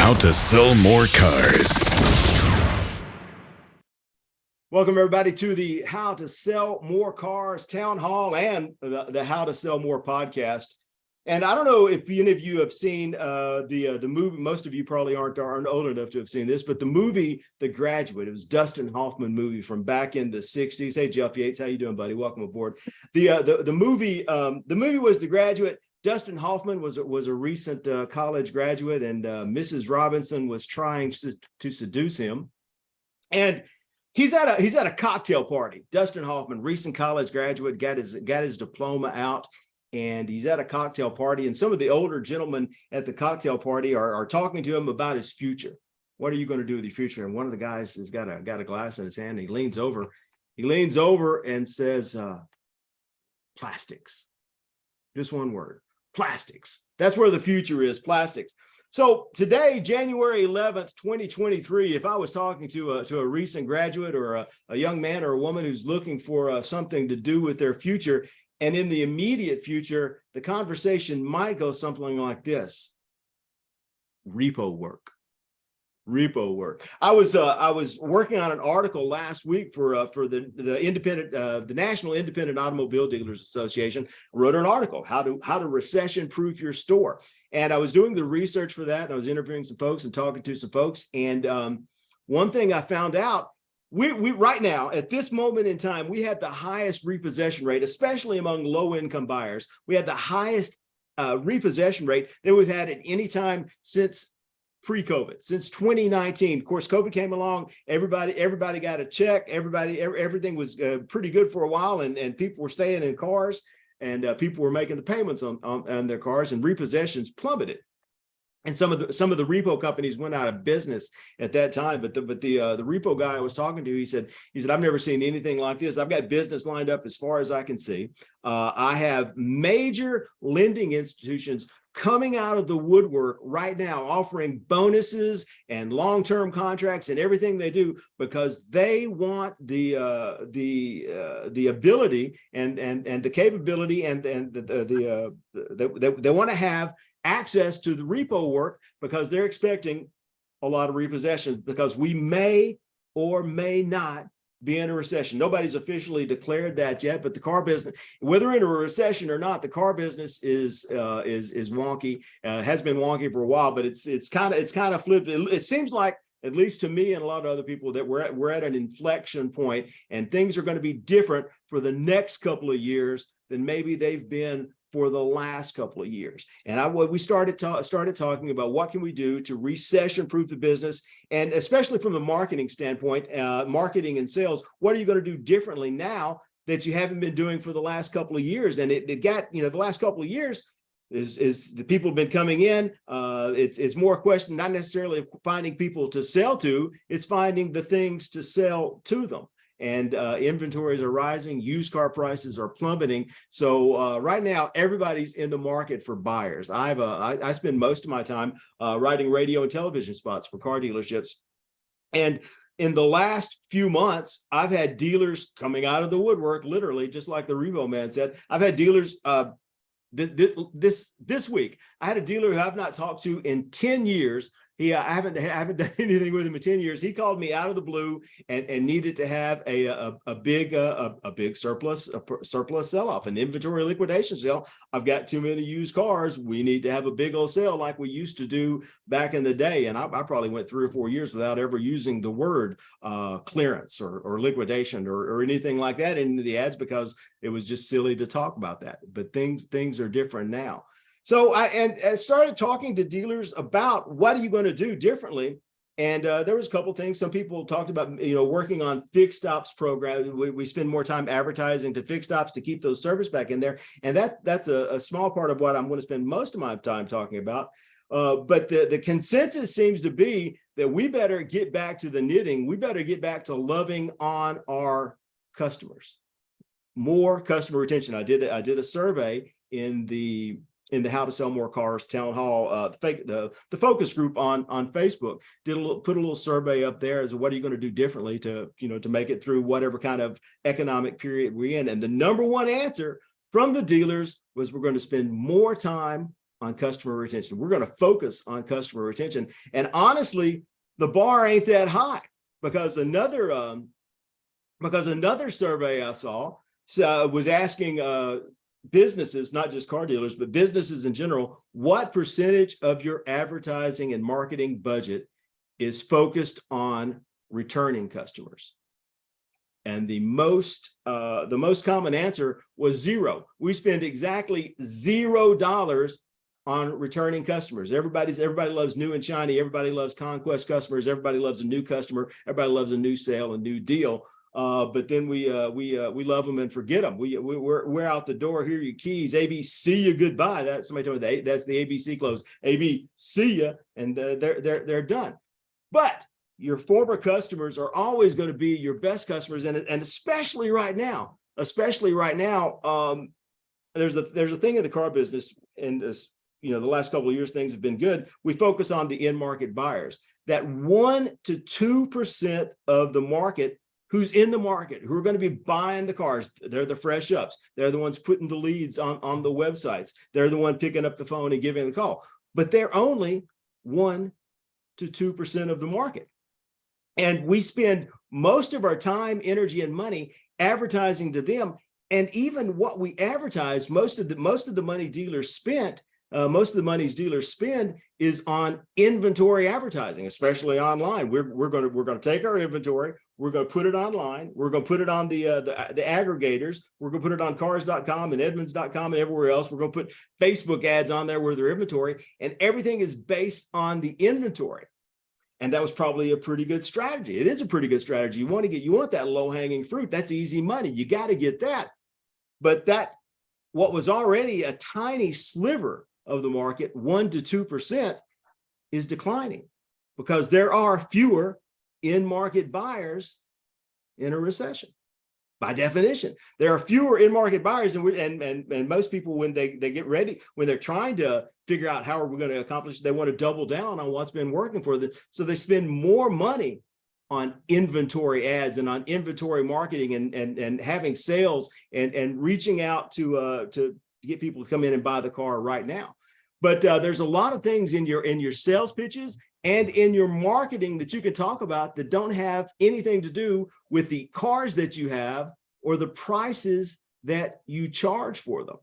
How to Sell More Cars. Welcome, everybody, to the How to Sell More Cars Town Hall and the How to Sell More podcast. And I don't know if any of you have seen the movie. Most of you probably aren't old enough to have seen this, but the movie The Graduate. It was Dustin Hoffman movie from back in the 60s. Hey, Jeff Yates, how you doing, buddy? Welcome aboard. The movie was The Graduate. Dustin Hoffman was a recent college graduate, and Mrs. Robinson was trying to seduce him. And he's at a cocktail party. Dustin Hoffman, recent college graduate, got his diploma out, and he's at a cocktail party. And some of the older gentlemen at the cocktail party are talking to him about his future. What are you going to do with your future? And one of the guys has got a glass in his hand. And he leans over and says, "Plastics." Just one word. Plastics. That's where the future is, plastics. So today, January 11th, 2023, if I was talking to a recent graduate or a young man or a woman who's looking for something to do with their future, and in the immediate future, the conversation might go something like this: repo work. Repo work. I was working on an article last week for the National Independent Automobile Dealers Association. I wrote an article, how to recession proof your store, and I was doing the research for that, and I was interviewing some folks and talking to some folks. And one thing I found out, we right now at this moment in time, we had the highest repossession rate, especially among low-income buyers. We had the highest repossession rate that we've had at any time since pre-COVID, since 2019. Of course, COVID came along. Everybody got a check. Everything was pretty good for a while, and people were staying in cars, and people were making the payments on their cars, and repossessions plummeted. And some of the repo companies went out of business at that time. But the repo guy I was talking to, he said, I've never seen anything like this. I've got business lined up as far as I can see. I have major lending institutions coming out of the woodwork right now, offering bonuses and long-term contracts and everything they do, because they want the ability and the capability and they want to have access to the repo work, because they're expecting a lot of repossessions, because we may or may not be in a recession. Nobody's officially declared that yet, but the car business, whether in a recession or not, the car business is wonky. Has been wonky for a while, but it's kind of flipped. It seems like, at least to me and a lot of other people, that we're at an inflection point, and things are going to be different for the next couple of years than maybe they've been for the last couple of years. And we started talking about what can we do to recession-proof the business, and especially from the marketing standpoint, marketing and sales. What are you going to do differently now that you haven't been doing for the last couple of years? And it got, the last couple of years is the people have been coming in. It's more a question, not necessarily of finding people to sell to, it's finding the things to sell to them. And inventories are rising, used car prices are plummeting. So right now, everybody's in the market for buyers. I spend most of my time writing radio and television spots for car dealerships. And in the last few months, I've had dealers coming out of the woodwork, literally, just like the Revo man said. I've had dealers this week. I had a dealer who I've not talked to in 10 years. I haven't done anything with him in 10 years. He called me out of the blue and needed to have a big surplus sell-off, an inventory liquidation sale. I've got too many used cars. We need to have a big old sale like we used to do back in the day. And I probably went 3 or 4 years without ever using the word clearance or liquidation or anything like that in the ads, because it was just silly to talk about that. But things are different now. So I started talking to dealers about what are you going to do differently. And there was a couple of things. Some people talked about, working on fixed ops programs. We spend more time advertising to fixed ops to keep those service back in there. And that's a small part of what I'm going to spend most of my time talking about. But the consensus seems to be that we better get back to the knitting. We better get back to loving on our customers. More customer retention. I did a survey in the How to Sell More Cars Town Hall, the focus group on Facebook. Put a little survey up there as to what are you going to do differently to make it through whatever kind of economic period we're in. And the number one answer from the dealers was, we're going to spend more time on customer retention. We're going to focus on customer retention. And honestly, the bar ain't that high, because another survey I saw was asking businesses, not just car dealers, but businesses in general, what percentage of your advertising and marketing budget is focused on returning customers? And the most common answer was zero. We spend exactly $0 on returning customers. Everybody loves new and shiny. Everybody loves conquest customers. Everybody loves a new customer. Everybody loves a new sale, a new deal. But then we love them and forget them. We're out the door. Here are your keys. AB, see you, goodbye. That's somebody told me that's the ABC close. AB, see ya, and they're done. But your former customers are always going to be your best customers, and especially right now. There's a thing in the car business, and as the last couple of years things have been good. We focus on the in market buyers. That 1 to 2% of the market who's in the market, who are going to be buying the cars. They're the fresh ups. They're the ones putting the leads on the websites. They're the one picking up the phone and giving the call. But they're only 1 to 2% of the market. And we spend most of our time, energy, and money advertising to them. And even what we advertise, most of the money dealers spend is on inventory advertising, especially online. We're going to take our inventory, we're going to put it online, we're going to put it on the aggregators, we're going to put it on cars.com and edmunds.com and everywhere else. We're going to put Facebook ads on there with their inventory, and everything is based on the inventory. And that was probably a pretty good strategy. It is a pretty good strategy. You want that low-hanging fruit. That's easy money. You got to get that. But what was already a tiny sliver of the market, 1 to 2%, is declining because there are fewer in-market buyers in a recession. By definition, there are fewer in-market buyers, and most people, when they get ready, when they're trying to figure out how are we going to accomplish, they want to double down on what's been working for them. So they spend more money on inventory ads and on inventory marketing and having sales and reaching out to get people to come in and buy the car right now. But there's a lot of things in your sales pitches and in your marketing that you can talk about that don't have anything to do with the cars that you have or the prices that you charge for them.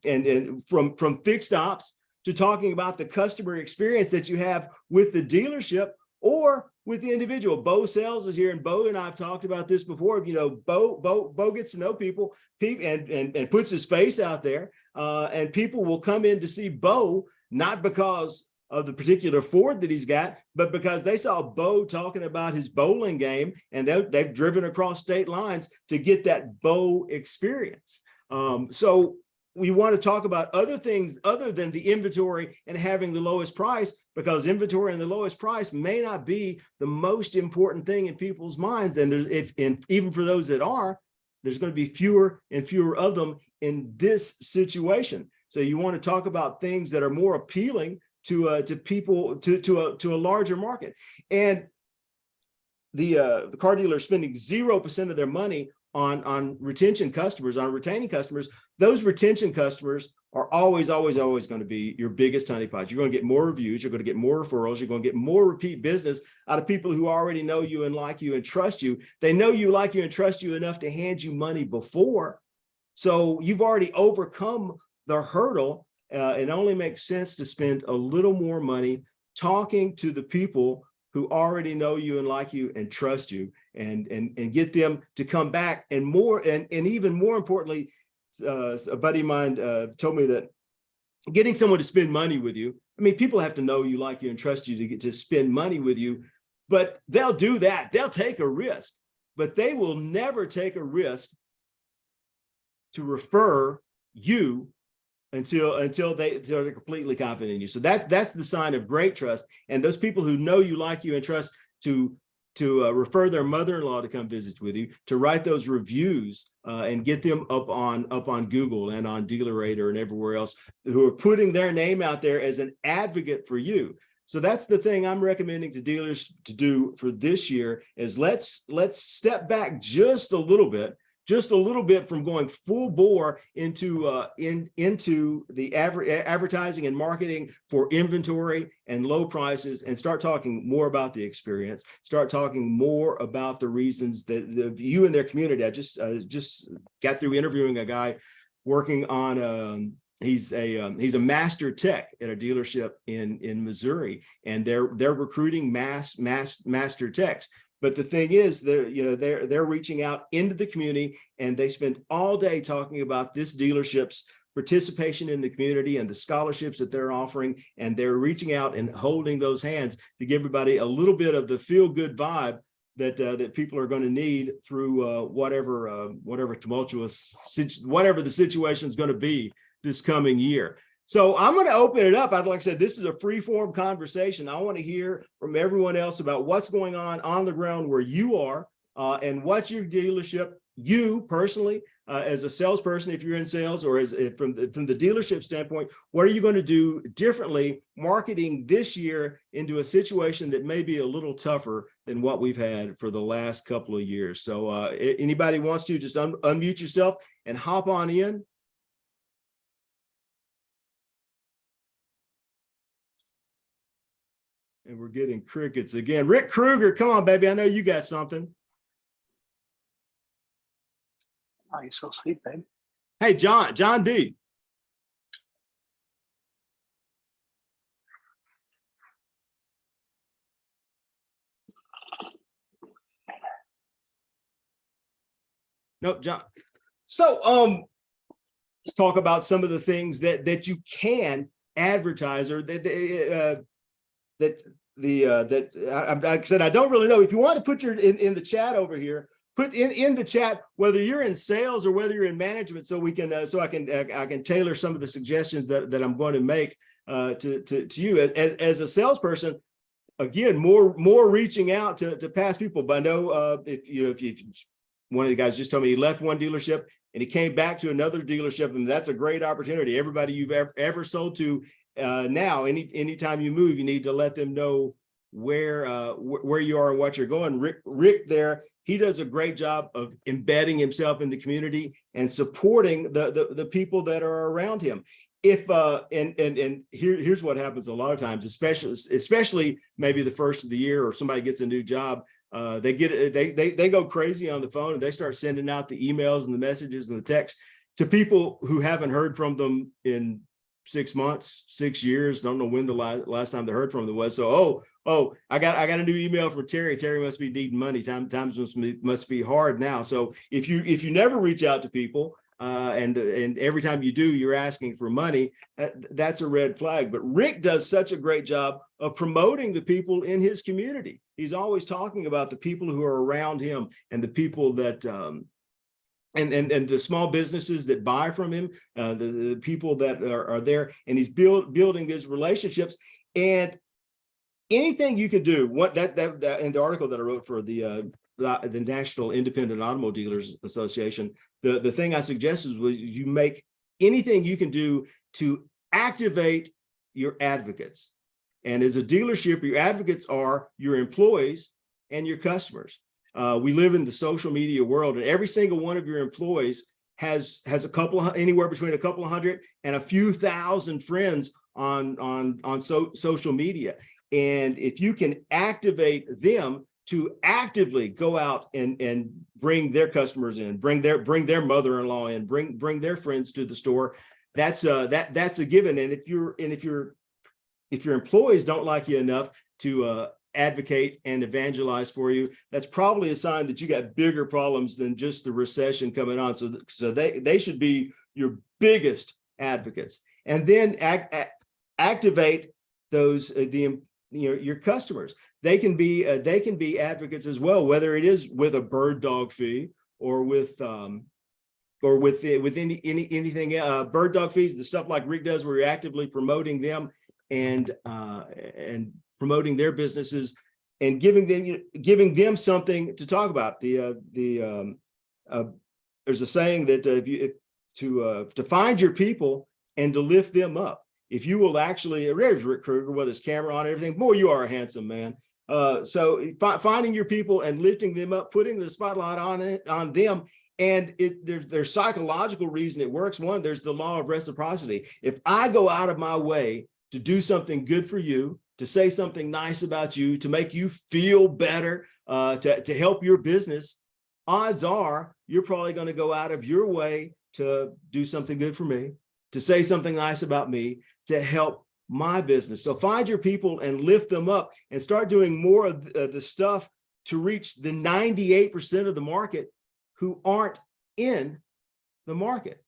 And from fixed ops to talking about the customer experience that you have with the dealership or with the individual. Bo Sales is here, and Bo and I have talked about this before. Bo gets to know people and puts his face out there, and people will come in to see Bo, not because of the particular Ford that he's got, but because they saw Bo talking about his bowling game, and they've driven across state lines to get that Bo experience. So we want to talk about other things other than the inventory and having the lowest price, because inventory and the lowest price may not be the most important thing in people's minds. And even for those that are, there's going to be fewer and fewer of them in this situation. So you want to talk about things that are more appealing to people, to a larger market. And the car dealer spending 0% of their money on retention customers, on retaining customers. Those retention customers are always going to be your biggest honeypot. You're going to get more reviews, you're going to get more referrals, you're going to get more repeat business out of people who already know you and like you and trust you. They know you, like you, and trust you enough to hand you money before. So you've already overcome the hurdle. It only makes sense to spend a little more money talking to the people who already know you and like you and trust you, and get them to come back. And more, and even more importantly, a buddy of mine told me that getting someone to spend money with you, I mean, people have to know you, like you, and trust you to get to spend money with you, but they'll do that. They'll take a risk, but they will never take a risk to refer you until they're completely confident in you. So that's the sign of great trust. And those people who know you, like you, and trust to refer their mother-in-law to come visit with you, to write those reviews and get them up on Google and on DealerRater and everywhere else, who are putting their name out there as an advocate for you. So that's the thing I'm recommending to dealers to do for this year, is let's step back just a little bit, just a little bit from going full bore into into the advertising and marketing for inventory and low prices, and start talking more about the experience, start talking more about the reasons that you and their community. I just got through interviewing a guy working on he's a master tech at a dealership in Missouri, and they're recruiting master techs. But the thing is, they're reaching out into the community, and they spend all day talking about this dealership's participation in the community and the scholarships that they're offering, and they're reaching out and holding those hands to give everybody a little bit of the feel-good vibe that people are going to need through whatever tumultuous, whatever the situation is going to be this coming year. So I'm going to open it up. Like I said, this is a free-form conversation. I want to hear from everyone else about what's going on the ground where you are, and what's your dealership, you personally, as a salesperson, if you're in sales, or as from the dealership standpoint, what are you going to do differently marketing this year into a situation that may be a little tougher than what we've had for the last couple of years? So anybody wants to, just unmute yourself and hop on in. And we're getting crickets again. Rick Kruger, come on, baby. I know you got something. Oh, you're so sweet, babe. Hey, John B. Nope, John. So let's talk about some of the things that you can advertise, or like I said, I don't really know. If you want to put your in the chat over here, put in the chat whether you're in sales or whether you're in management, so we can I can tailor some of the suggestions that I'm going to make to you as a salesperson. Again, more reaching out to past people. But I know if one of the guys just told me he left one dealership and he came back to another dealership, and that's a great opportunity. Everybody you've ever sold to. Now, anytime you move, you need to let them know where you are and what you're going. Rick there, he does a great job of embedding himself in the community and supporting the people that are around him. If and here's what happens a lot of times, especially maybe the first of the year, or somebody gets a new job, they go crazy on the phone, and they start sending out the emails and the messages and the texts to people who haven't heard from them in 6 months, 6 years. Don't know when the last time they heard from them was. So, I got a new email from Terry. Terry must be needing money. Times must be hard now. So if you never reach out to people, and every time you do, you're asking for money, that's a red flag. But Rick does such a great job of promoting the people in his community. He's always talking about the people who are around him, and the people that and the small businesses that buy from him, the people that are there, and he's building these relationships. And anything you can do, what that in the article that I wrote for the National Independent Automobile Dealers Association, the thing I suggested was you make anything you can do to activate your advocates. And as a dealership, your advocates are your employees and your customers. We live in the social media world, and every single one of your employees has a couple, anywhere between a couple of hundred and a few thousand friends on social media. And if you can activate them to actively go out and bring their customers in, bring their mother-in-law in, bring their friends to the store, that's a given. And if your employees don't like you enough to advocate and evangelize for you, that's probably a sign that you got bigger problems than just the recession coming on. So they should be your biggest advocates. And then activate those your customers. They can be advocates as well, whether it is with a bird dog fee or with anything. Bird dog fees, the stuff like Rick does, where you're actively promoting them and promoting their businesses and giving them something to talk about. There's a saying that to find your people and to lift them up. If you will actually, there's Rick Kruger with his camera on and everything. Boy, you are a handsome man. So finding your people and lifting them up, putting the spotlight on them, And there's psychological reason it works. One, there's the law of reciprocity. If I go out of my way to do something good for you, to say something nice about you, to make you feel better, to help your business, odds are you're probably going to go out of your way to do something good for me, to say something nice about me, to help my business. So find your people and lift them up and start doing more of the stuff to reach the 98% of the market who aren't in the market.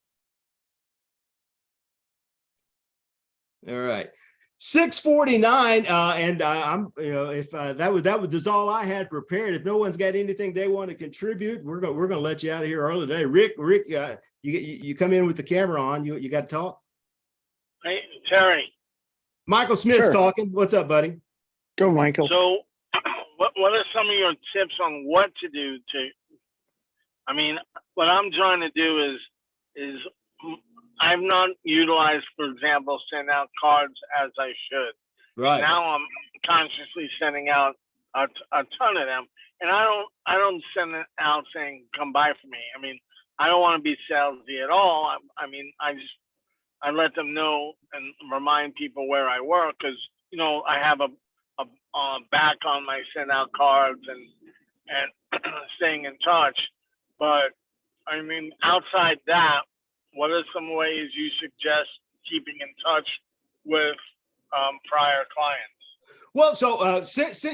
All right. 6:49, and I'm, if that was all I had prepared. If no one's got anything they want to contribute, we're gonna let you out of here early today. Rick, you come in with the camera on. You got to talk. Hey, Terry. Michael Smith's Sure. talking. What's up, buddy? Go, Michael. So, what are some of your tips on what to do to? I mean, what I'm trying to do is I've not utilized, for example, send out cards as I should. Right. Now I'm consciously sending out a ton of them, and I don't send it out saying come buy for me. I mean, I don't want to be salesy at all. I mean, I let them know and remind people where I work, because I have a back on my send out cards and staying in touch. But I mean, outside that, what are some ways you suggest keeping in touch with prior clients? Well, so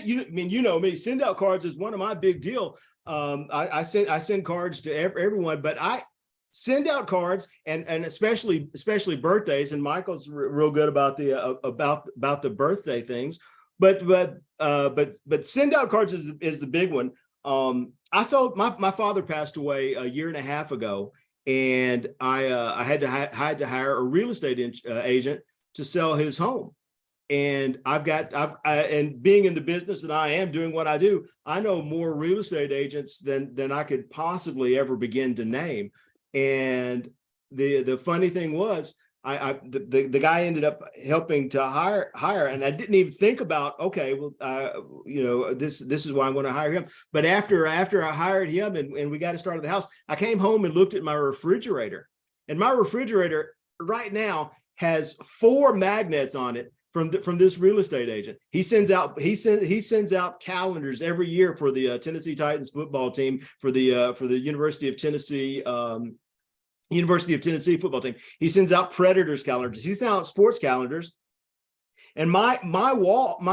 you know me, send out cards is one of my big deal. I send cards to everyone, but I send out cards and especially birthdays. And Michael's real good about the birthday things. But send out cards is the big one. I saw my father passed away a year and a half ago, and I had to hire a real estate agent to sell his home. And and being in the business that I am, doing what I do, I know more real estate agents than I could possibly ever begin to name. And the funny thing was, the guy ended up helping to hire, and I didn't even think about, okay, well, this is why I'm going to hire him. But after I hired him and we got to start at the house, I came home and looked at my refrigerator, and my refrigerator right now has 4 magnets on it from this real estate agent. He sends out calendars every year for the Tennessee Titans football team, for the University of Tennessee football team. He sends out Predators calendars. He sends out sports calendars. And my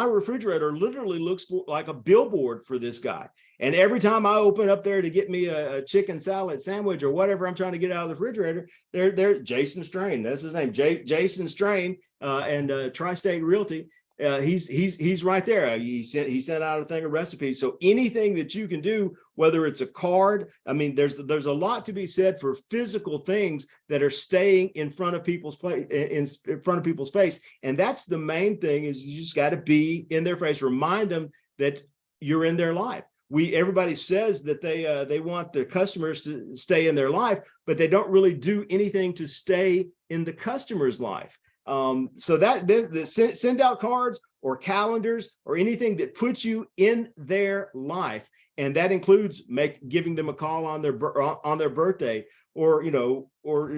refrigerator literally looks like a billboard for this guy. And every time I open up there to get me a chicken salad sandwich or whatever I'm trying to get out of the refrigerator, there Jason Strain, that's his name, Jason Strain, and Tri-State Realty. He's right there. He sent out a thing of recipes. So anything that you can do, whether it's a card, I mean, there's a lot to be said for physical things that are staying in front of people's face. And that's the main thing, is you just got to be in their face. Remind them that you're in their life. Everybody says that they want their customers to stay in their life, but they don't really do anything to stay in the customer's life. So that send out cards or calendars or anything that puts you in their life, and that includes giving them a call on their birthday, or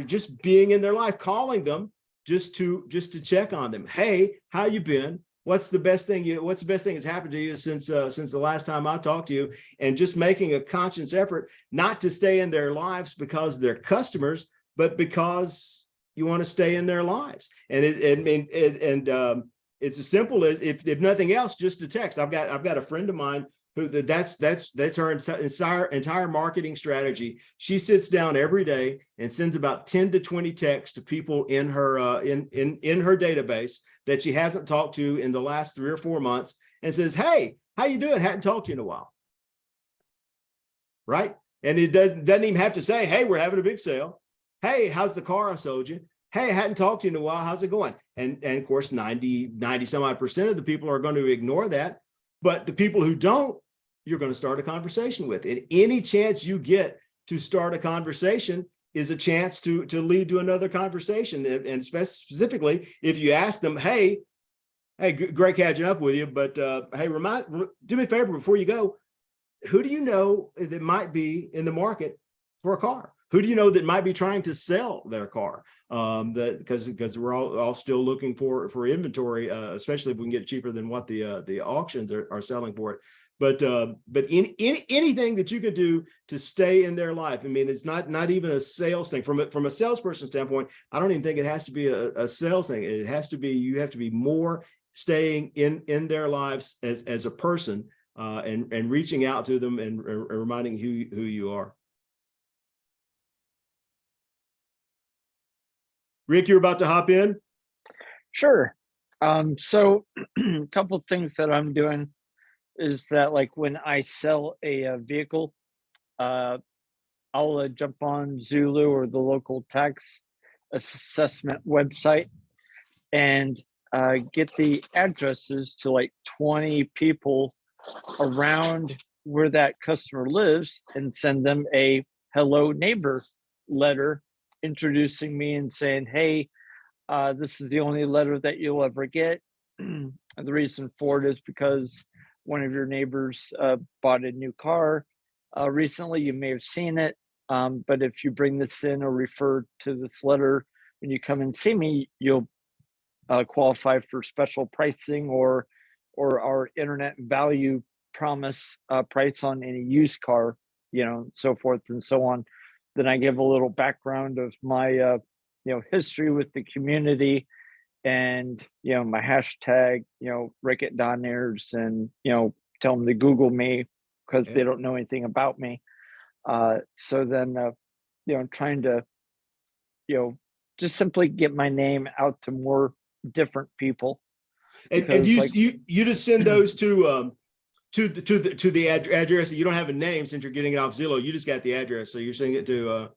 just being in their life, calling them just to check on them. Hey, how you been? What's the best thing that's happened to you since the last time I talked to you? And just making a conscious effort not to stay in their lives because they're customers, but because you want to stay in their lives. And it's as simple as, if nothing else, just a text. I've got a friend of mine who that's her entire marketing strategy. She sits down every day and sends about 10 to 20 texts to people in her in her database that she hasn't talked to in the last 3 or 4 months, and says, "Hey, how you doing? Hadn't talked to you in a while." Right? And it doesn't even have to say, "Hey, we're having a big sale. Hey, how's the car I sold you? Hey, I hadn't talked to you in a while. How's it going?" And of course, 90 some odd percent of the people are going to ignore that. But the people who don't, you're going to start a conversation with. And any chance you get to start a conversation is a chance to lead to another conversation. And specifically, if you ask them, hey, great catching up with you, but hey, do me a favor before you go. Who do you know that might be in the market for a car? Who do you know that might be trying to sell their car? Because we're all still looking for inventory, especially if we can get it cheaper than what the auctions are selling for it. But in anything that you can do to stay in their life. I mean, it's not even a sales thing. From a salesperson standpoint, I don't even think it has to be a sales thing. It has to be, you have to be more staying in their lives as a person, and reaching out to them and reminding who you are. Rick, you're about to hop in? Sure. So a couple of things that I'm doing is that, like, when I sell a vehicle, I'll jump on Zulu or the local tax assessment website and get the addresses to like 20 people around where that customer lives and send them a hello neighbor letter introducing me and saying, hey, this is the only letter that you'll ever get. And the reason for it is because one of your neighbors bought a new car recently. You may have seen it, but if you bring this in or refer to this letter when you come and see me, you'll qualify for special pricing or our internet value promise price on any used car, so forth and so on. Then I give a little background of my history with the community, and my hashtag, Rick at Donairs, and tell them to Google me because they don't know anything about me. So then trying to just simply get my name out to more different people. And you just send those to the address. You don't have a name since you're getting it off Zillow. You just got the address, so you're sending it to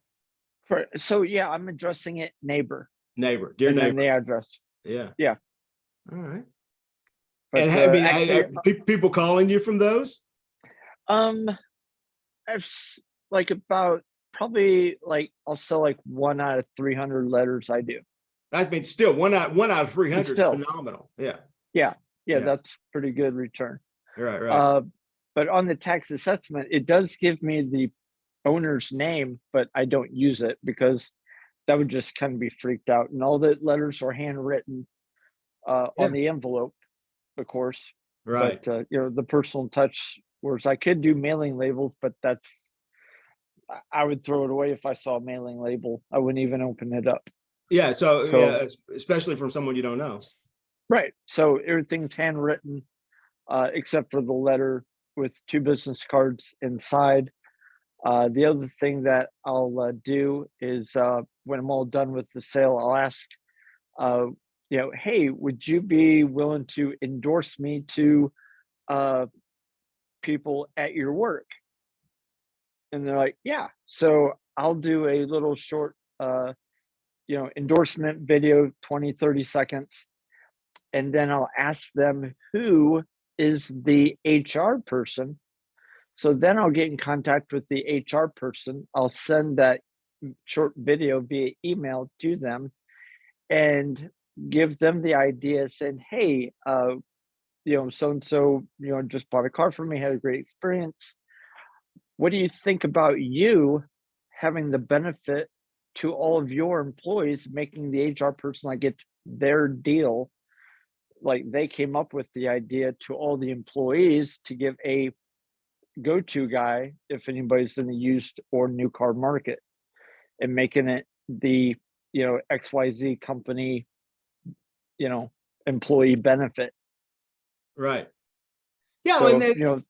so yeah, I'm addressing it neighbor, dear and neighbor. then the address. Yeah. All right. But And actually, people calling you from those? I've like about probably like I'll sell like 1 out of 300 letters I do. I mean, still one out of 300 is phenomenal. Yeah, that's pretty good return. Right. But on the tax assessment, it does give me the owner's name, but I don't use it because that would just kind of be freaked out. And all the letters are handwritten on the envelope, of course. Right. But the personal touch, whereas I could do mailing labels, but I would throw it away if I saw a mailing label. I wouldn't even open it up. Yeah. So yeah, especially from someone you don't know. Right. So everything's handwritten, except for the letter with 2 business cards inside. The other thing that I'll do is when I'm all done with the sale, I'll ask, hey, would you be willing to endorse me to people at your work? And they're like, yeah. So I'll do a little short, endorsement video, 20, 30 seconds. And then I'll ask them who is the HR person. So then I'll get in contact with the HR person. I'll send that short video via email to them and give them the idea, saying, hey, so-and-so, just bought a car from me, had a great experience. What do you think about you having the benefit to all of your employees, making the HR person like it's their deal? Like they came up with the idea to all the employees to give a go-to guy if anybody's in the used or new car market, and making it the XYZ company employee benefit. Right. Yeah. So, And then,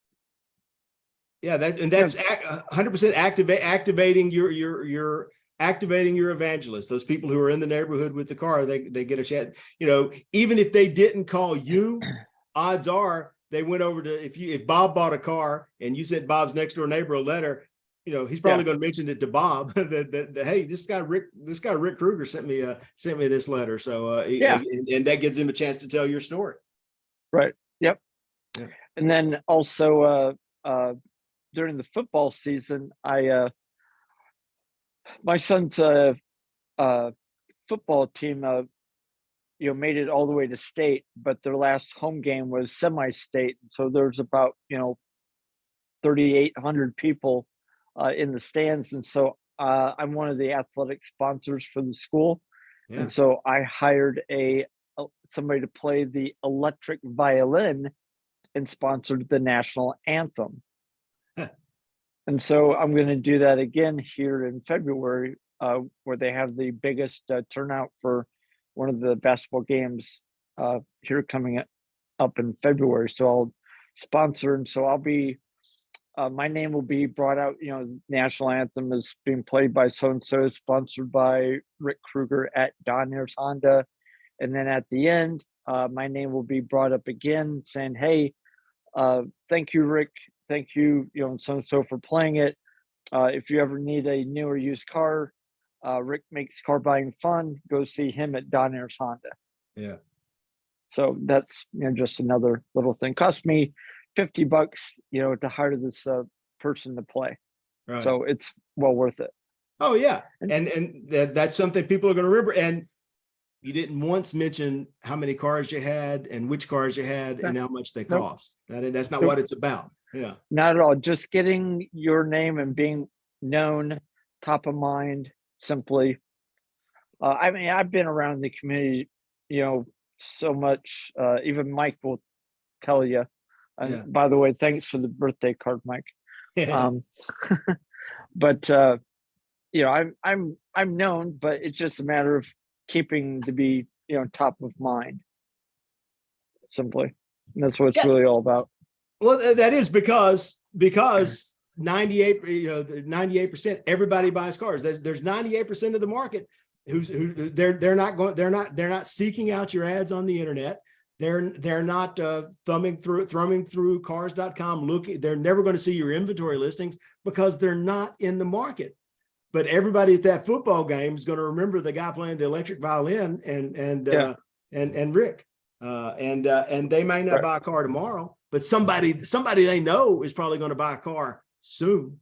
that's 100% activating your activating your evangelists, those people who are in the neighborhood with the car. They get a chance. Even if they didn't call you, odds are they went over to, if Bob bought a car and you sent Bob's next door neighbor a letter, he's probably going to mention it to Bob that hey, this guy Rick Kruger sent me this letter. So and that gives him a chance to tell your story. Right. Yep. Yeah. And then also during the football season, my son's football team made it all the way to state, but their last home game was semi-state. So there's about 3,800 people in the stands, and so I'm one of the athletic sponsors for the school, Yeah. and so I hired somebody to play the electric violin and sponsored the national anthem. And so I'm going to do that again here in February, where they have the biggest turnout for one of the basketball games here coming up in February. So I'll sponsor, and so I'll be my name will be brought out. You know, national anthem is being played by so and so, sponsored by Rick Kruger at Donner's Honda, and then at the end, my name will be brought up again, saying, "Hey, thank you, Rick. Thank you, so and so for playing it. If you ever need a new or used car, Rick makes car buying fun. Go see him at Donner's Honda." Yeah. So that's just another little thing. Cost me $50, to hire this person to play. Right. So it's well worth it. Oh yeah, and that's something people are going to remember. And you didn't once mention how many cars you had and which cars you had and how much they cost. That's not what it's about. Yeah. Not at all. Just getting your name and being known, top of mind, simply. I mean, I've been around the community, so much. Even Mike will tell you. And Yeah. by the way, thanks for the birthday card, Mike. Yeah. But I'm known, but it's just a matter of keeping to be top of mind. Simply, and that's what it's really all about. Well, that is because 98% everybody buys cars. There's 98% of the market they're not seeking out your ads on the internet. They're not thumbing through cars.com looking. They're never going to see your inventory listings because they're not in the market. But everybody at that football game is going to remember the guy playing the electric violin and Rick. And they may not buy a car tomorrow, but somebody they know is probably going to buy a car soon.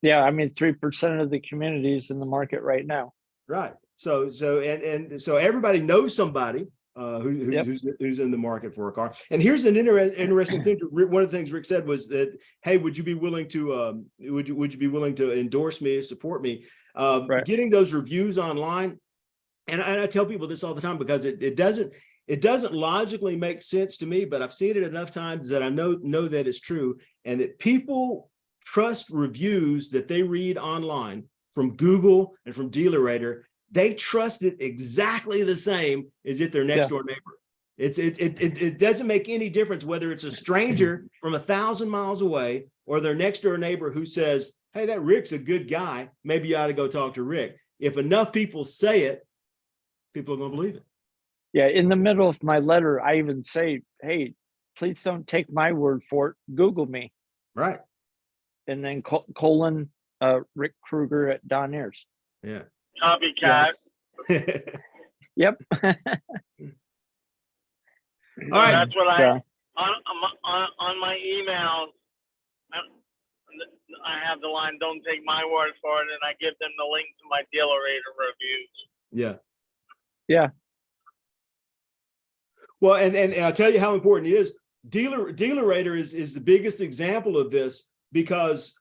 Yeah, I mean, 3% of the community is in the market right now. Right. So everybody knows somebody who's in the market for a car. And here's an interesting thing. One of the things Rick said was that, hey, would you be willing to endorse me, support me? Getting those reviews online. And I tell people this all the time because it doesn't logically make sense to me, but I've seen it enough times that I know that it's true, and that people trust reviews that they read online from Google and from DealerRater. They trust it exactly the same as if their next door neighbor. It doesn't make any difference whether it's a stranger from 1,000 miles away or their next door neighbor who says, "Hey, that Rick's a good guy. Maybe you ought to go talk to Rick." If enough people say it, people are going to believe it. Yeah, in the middle of my letter, I even say, "Hey, please don't take my word for it. Google me." Right. And then colon Rick Kruger at Donner's. Yeah. Copycat. Yep. All right. That's what on my emails. I have the line, "Don't take my word for it," and I give them the link to my DealerRater reviews. Yeah. Yeah. Well, and I'll tell you how important it is. DealerRater is the biggest example of this because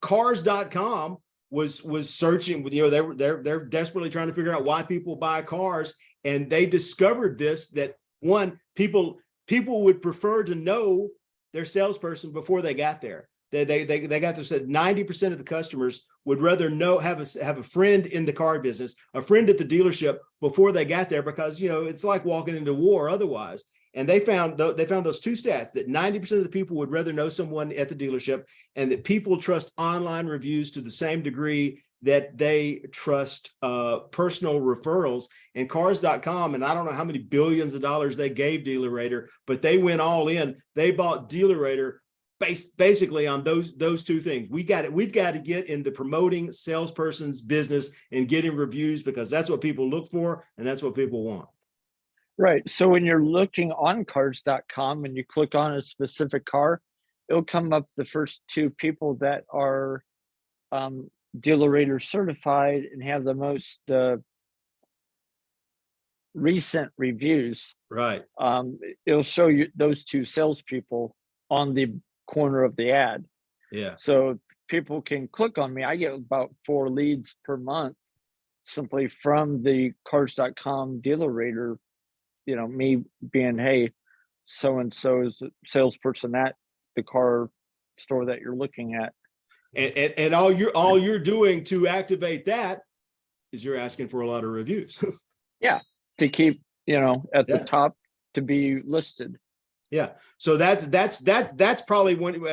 cars.com was searching with, they're desperately trying to figure out why people buy cars. And they discovered that one, people would prefer to know their salesperson before they got there. They got there, said 90% of the customers would rather have a friend in the car business, a friend at the dealership before they got there, because it's like walking into war otherwise. And they found those two stats, that 90% of the people would rather know someone at the dealership, and that people trust online reviews to the same degree that they trust personal referrals. And cars.com, and I don't know how many billions of dollars they gave DealerRater, but they went all in. They bought DealerRater basically on those two things. We've got to get into promoting salesperson's business and getting reviews, because that's what people look for and that's what people want. Right. So when you're looking on cars.com and you click on a specific car, it'll come up the first two people that are DealerRater certified and have the most recent reviews. Right. It'll show you those two salespeople on the corner of the ad. Yeah. So people can click on me. I get about 4 leads per month simply from the cars.com dealer rater, me being, hey, so and so's salesperson at the car store that you're looking at. And all you're doing to activate that is you're asking for a lot of reviews. Yeah, to keep, at the Yeah. top to be listed. Yeah. So that's probably one,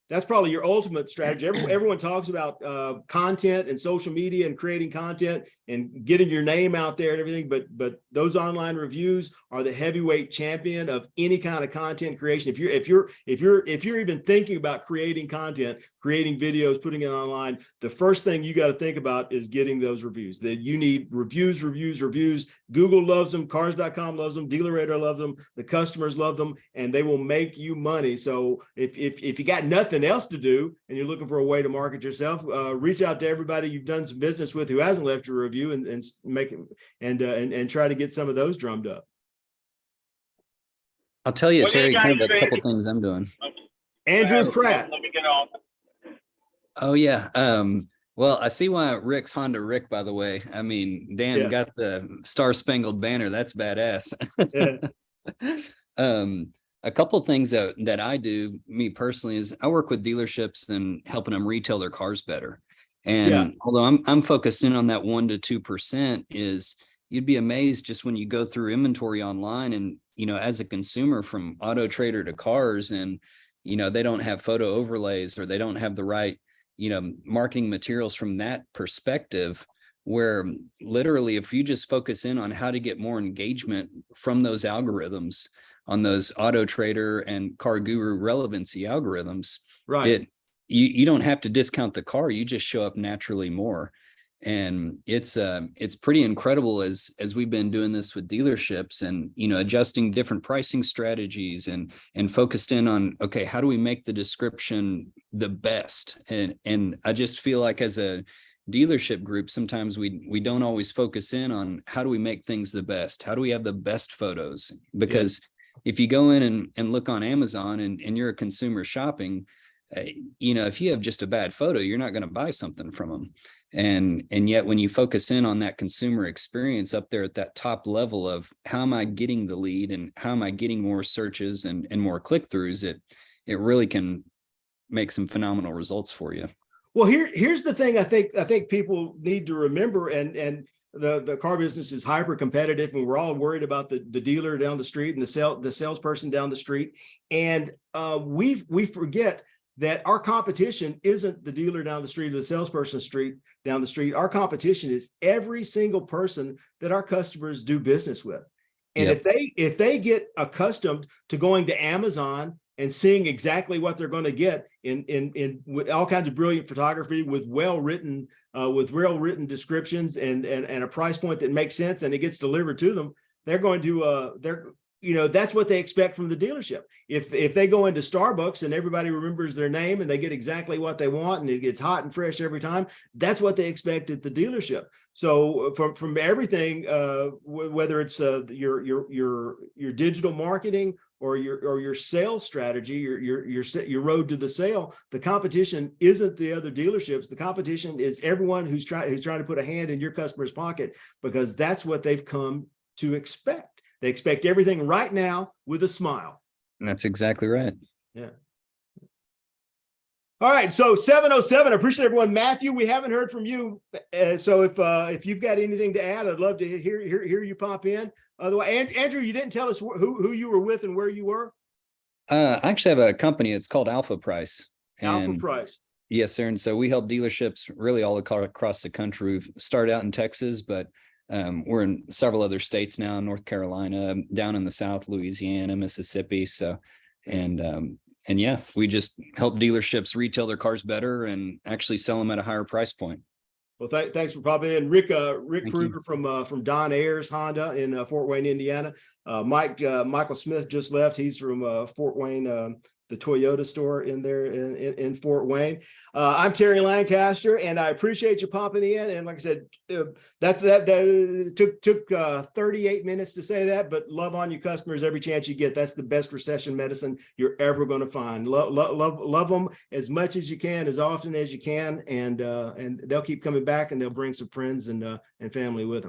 that's probably your ultimate strategy. Everyone talks about content and social media and creating content and getting your name out there and everything, but those online reviews are the heavyweight champion of any kind of content creation. If you're even thinking about creating content, creating videos, putting it online, the first thing you got to think about is getting those reviews. That you need reviews. Google loves them, cars.com loves them, Dealer Rater loves them, the customers love them, and they will make you money. So if you got nothing else to do and you're looking for a way to market yourself, reach out to everybody you've done some business with who hasn't left you a review and make it and try to get some of those drummed up. I'll tell you, What do you Terry, guys kind of a think? couple things I'm doing. Andrew Pratt. Let me get on. Oh yeah. Well, I see why Rick's Honda Rick, by the way. I mean, Dan got the Star Spangled Banner. That's badass. A couple things that I do, me personally, is I work with dealerships and helping them retail their cars better. And although I'm focused in on that 1 to 2%, is you'd be amazed just when you go through inventory online and, as a consumer from Auto Trader to Cars, and, they don't have photo overlays or they don't have the right, marketing materials from that perspective, where literally if you just focus in on how to get more engagement from those algorithms on those Auto Trader and Car Guru relevancy algorithms, Right. You don't have to discount the car. You just show up naturally more. And it's pretty incredible as we've been doing this with dealerships and, adjusting different pricing strategies and focused in on, okay, how do we make the description the best? And I just feel like as a dealership group, sometimes we don't always focus in on how do we make things the best? How do we have the best photos? Because if you go in and look on Amazon and you're a consumer shopping, if you have just a bad photo, you're not going to buy something from them. And yet when you focus in on that consumer experience up there at that top level of how am I getting the lead and how am I getting more searches and more click-throughs, it really can make some phenomenal results for you. Well, here's the thing I think people need to remember, and the car business is hyper competitive, and we're all worried about the dealer down the street and the salesperson down the street. And we forget that our competition isn't the dealer down the street or the salesperson down the street. Our competition is every single person that our customers do business with. And if they get accustomed to going to Amazon and seeing exactly what they're going to get in with all kinds of brilliant photography, with well-written descriptions and a price point that makes sense, and it gets delivered to them, they're going to that's what they expect from the dealership. If they go into Starbucks and everybody remembers their name and they get exactly what they want and it gets hot and fresh every time, that's what they expect at the dealership. So from everything, whether it's your digital marketing or your sales strategy, your road to the sale, the competition isn't the other dealerships. The competition is everyone who's trying to put a hand in your customer's pocket, because that's what they've come to expect. They expect everything right now with a smile. And that's exactly right. Yeah. All right. So 707, I appreciate everyone. Matthew, we haven't heard from you. So if you've got anything to add, I'd love to hear you pop in. Otherwise, Andrew, you didn't tell us who you were with and where you were. I actually have a company. It's called Alpha Price. Alpha Price. Yes, sir. And so we help dealerships really all across the country. We've started out in Texas, but we're in several other states now, North Carolina, down in the South, Louisiana, Mississippi. So, and yeah, we just help dealerships retail their cars better and actually sell them at a higher price point. Well, thanks for popping in. Rick Thank Kruger from Don Ayers Honda in Fort Wayne, Indiana. Michael Smith just left. He's from Fort Wayne, Toyota store in there in Fort Wayne. I'm Terry Lancaster, and I appreciate you popping in. And like I said, that took 38 minutes to say that, but love on your customers every chance you get. That's the best recession medicine you're ever going to find. Love them as much as you can, as often as you can, and they'll keep coming back, and they'll bring some friends and family with them.